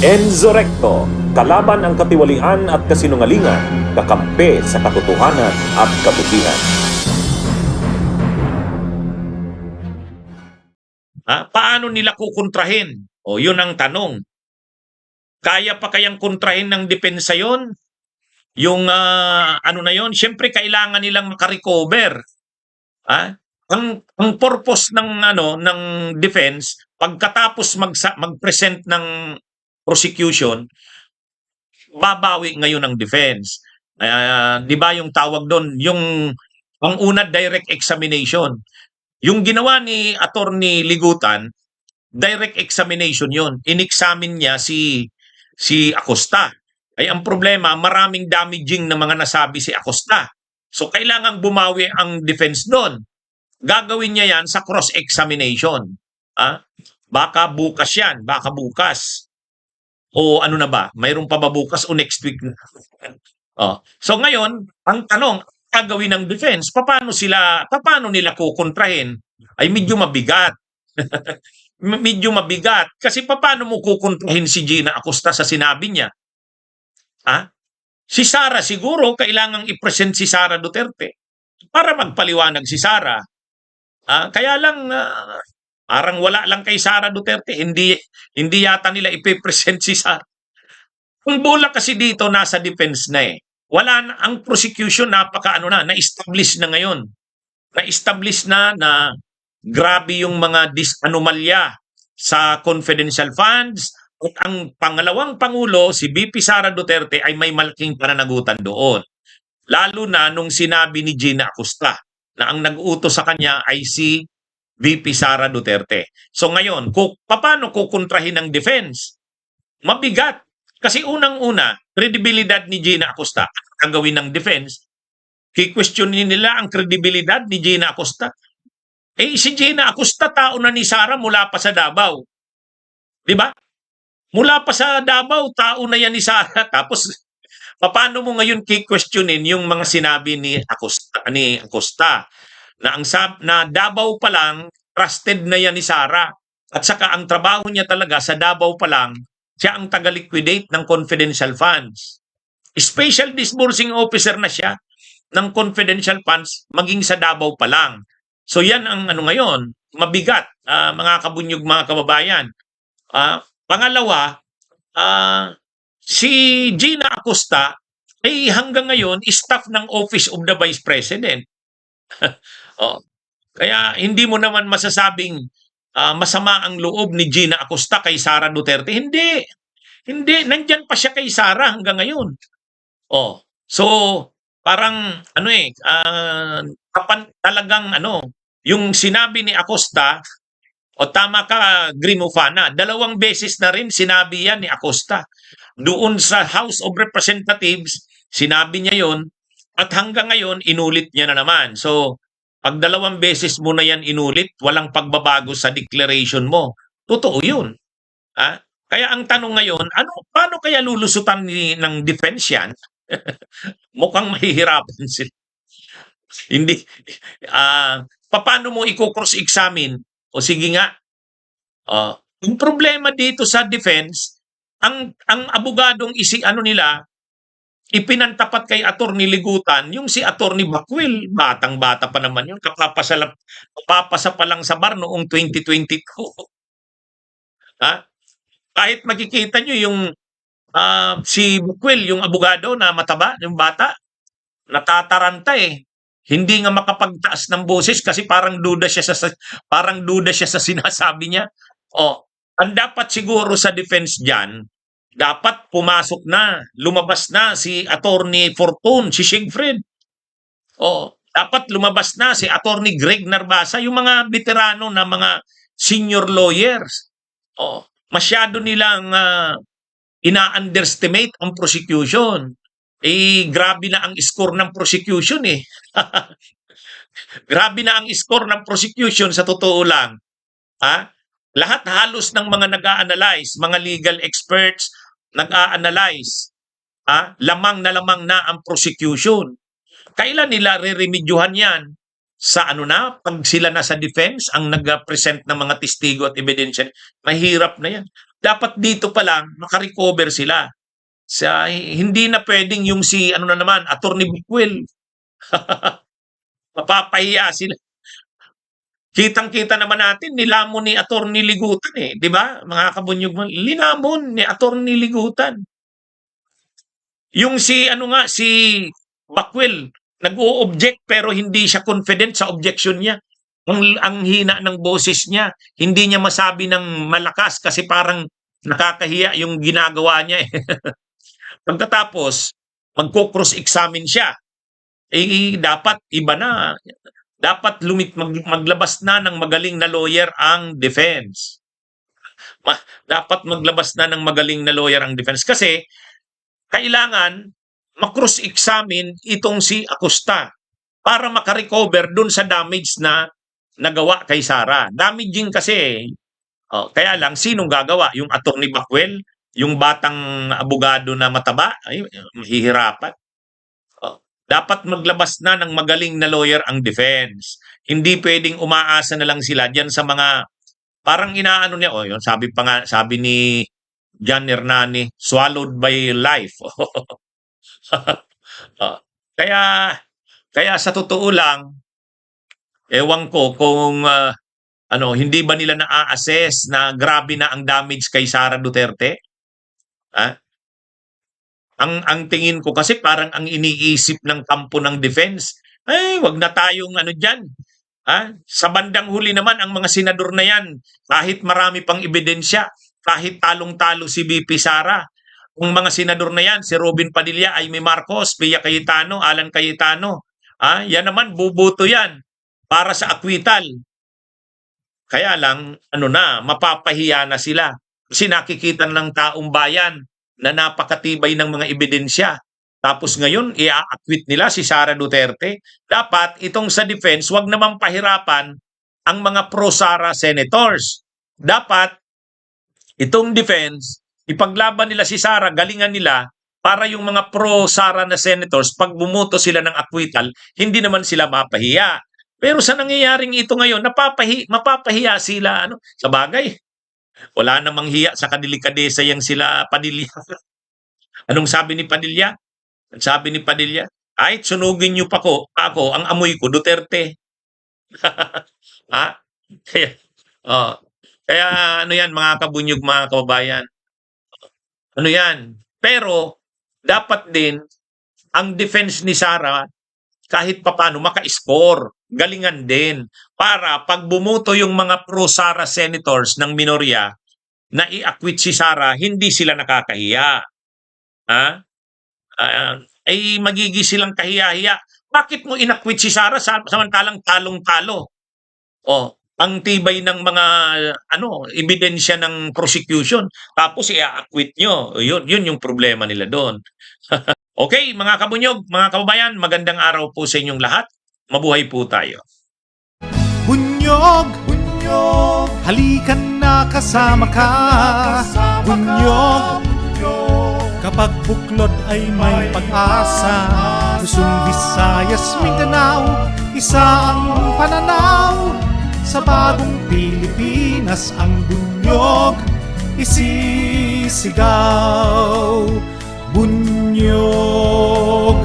Enzo Recto, kalaban ang katiwalian at kasinungalingan, kakampi sa katotohanan at kabutihan. Paano nila kukontrahin? O yun ang tanong. Kaya pa kayang kontrahin ng depensa yon? Yung ano na yon, siyempre kailangan nilang makarecover. Ang purpose ng defense pagkatapos mag-present ng prosecution, babawi ngayon ang defense. 'Di ba yung tawag doon, yung ang una direct examination. Yung ginawa ni Attorney Ligutan, direct examination yon. In-examine niya si Acosta. Ay ang problema, maraming damaging na mga nasabi si Acosta. So kailangang bumawi ang defense doon. Gagawin niya yan sa cross-examination. Baka bukas yan, baka bukas. O ano na ba? Mayroon pa ba bukas o next week? So ngayon, ang tanong, gagawin ng defense, paano nila kukontrahin? Ay medyo mabigat. Medyo mabigat. Kasi paano mo kukontrahin si Gina Acosta sa sinabi niya? Si Sara siguro, kailangang i-present si Sara Duterte para magpaliwanag si Sara. Kaya lang, parang wala lang kay Sara Duterte. Hindi yata nila ipipresent si Sara. Ang bola kasi dito, nasa defense na eh. Wala na, ang prosecution na-establish na ngayon. Na-establish na grabe yung mga disanomalya sa confidential funds. At ang pangalawang pangulo, si VP Sara Duterte, ay may malaking pananagutan doon. Lalo na nung sinabi ni Gina Acosta na ang nag-utos sa kanya ay si VP Sara Duterte. So ngayon, paano kukontrahin ng defense? Mabigat. Kasi unang-una, kredibilidad ni Gina Acosta ang gagawin ng defense. Kikwestiyonin nila ang kredibilidad ni Gina Acosta. Si Gina Acosta, tao na ni Sara mula pa sa Davao. Di ba? Mula pa sa Davao, tao na yan ni Sara. Tapos, paano mo ngayon kikwestiyonin yung mga sinabi ni Acosta na Davao pa lang, trusted na yan ni Sara. At saka ang trabaho niya talaga sa Davao pa lang, siya ang taga-liquidate ng confidential funds. Special disbursing officer na siya ng confidential funds maging sa Davao pa lang. So yan ang ngayon, mabigat, mga kabunyog, mga kababayan. Pangalawa, si Gina Acosta ay hanggang ngayon staff ng Office of the Vice President. Kaya hindi mo naman masasabing masama ang loob ni Gina Acosta kay Sara Duterte. Hindi. Nandyan pa siya kay Sara hanggang ngayon. So parang talagang yung sinabi ni Acosta, tama ka, Grimofana, 2 beses na rin sinabi yan ni Acosta. Doon sa House of Representatives, sinabi niya yon, at hanggang ngayon, inulit niya na naman. So, pag 2 beses mo na yan inulit, walang pagbabago sa declaration mo. Totoo yun. Kaya ang tanong ngayon, paano kaya lulusutan ng defense yan? Mukhang mahihirapan sila. Hindi. Paano mo i-cross-examine? O sige nga. Yung problema dito sa defense, ang abogadong ipinantapat kay Attorney Ligutan, yung si Attorney Bacuel, batang-bata pa naman yun, kapapasa pa lang sa bar noong 2022. Kahit makikita nyo yung si Bacuel, yung abogado na mataba, yung bata, natataranta eh. Hindi nga makapagtaas ng boses kasi parang duda siya sa sinasabi niya. Ang dapat siguro sa defense diyan, dapat pumasok na, lumabas na si Attorney Fortun, si Siegfried. Dapat lumabas na si Attorney Greg Narbasa, yung mga veterano na mga senior lawyers. Masyado nilang ina-underestimate ang prosecution. Grabe na ang score ng prosecution eh. Grabe na ang score ng prosecution sa totoo lang. Lahat halos ng mga nag-a-analyze, mga legal experts, nag-a-analyze, lamang na ang prosecution. Kailan nila re-remedyohan yan? sa ano na, pag sila nasa defense, ang nag-present ng mga testigo at ebidensya, mahirap na yan. Dapat dito pa lang, makarecover sila. Hindi na pwedeng yung si, ano na naman, Attorney Bukwel. Mapapahiya sila. Kitang-kita naman natin, nilamon ni Attorney Ligutan eh. Di ba? Mga kabunyog mo, linamon ni Attorney Ligutan. Yung si, ano nga, si Bukwel, nag-o-object pero hindi siya confident sa objection niya. Ang hina ng boses niya. Hindi niya masabi ng malakas kasi parang nakakahiya yung ginagawa niya eh. Pagkatapos, magko-cross-examine siya. Eh, dapat iba na. Dapat maglabas na ng magaling na lawyer ang defense. Dapat maglabas na ng magaling na lawyer ang defense. Kasi, kailangan makross-examine itong si Acosta para makarecover dun sa damage na nagawa kay Sara. Damaging kasi. Kaya lang, sinong gagawa? Yung Attorney Bukwel? Yung batang abogado na mataba? Ay, mahihirapan. Dapat maglabas na ng magaling na lawyer ang defense. Hindi pwedeng umaasa na lang sila diyan sa mga parang inaano niya, yun, sabi pa nga, sabi ni John Hernani, swallowed by life. Kaya kaya sa totoo lang, ewan ko kung hindi ba nila na-assess na grabe na ang damage kay Sara Duterte? Ang tingin ko kasi parang ang iniisip ng kampo ng defense, ay wag na tayong ano diyan. Sa bandang huli naman ang mga senador na yan, kahit marami pang ebidensya, kahit talong-talo si VP Sara, kung mga senador na yan, si Robin Padilla, Aimee Marcos, Pia Cayetano, Alan Cayetano, yan naman bubuto yan para sa acquittal. Kaya lang mapapahiya na sila kasi nakikita ng taong bayan na napakatibay ng mga ebidensya. Tapos ngayon, i-acquit nila si Sara Duterte. Dapat itong sa defense, wag naman pahirapan ang mga pro-Sara senators. Dapat itong defense, ipaglaban nila si Sara, galingan nila, para yung mga pro-Sara na senators, pag bumuto sila ng acquittal, hindi naman sila mapahiya. Pero sa nangyayaring ito ngayon, mapapahiya sila. Sa bagay, wala namang hiya sa kadelikadesa yang sila Padilla. Anong sabi ni Padilla? Sabi ni Padilla, ay sunugin niyo pa ako, ang amoy ko, Duterte. Kaya, kaya ano yan mga kabunyog, mga kababayan. Ano yan? Pero, dapat din, ang defense ni Sara, kahit papano maka-score, galingan din. Para pag bumuto yung mga pro-Sara senators ng minorya na i-acquit si Sara, hindi sila nakakahiya. Ay magiging silang kahiya-hiya. Bakit mo in-acquit si Sara samantalang talong-talo? Ang tibay ng mga ebidensya ng prosecution. Tapos i-acquit nyo. Yun yung problema nila doon. Okay, mga kabunyog, mga kababayan, magandang araw po sa inyong lahat. Mabuhay po tayo. Bunyog, bunyog, halikan na kasama ka. Bunyog, kapag buklod ay may pag-asa. Luzon, Visayas, Mindanao, isa ang pananaw. Sa bagong Pilipinas ang bunyog isisigaw. Bunyog,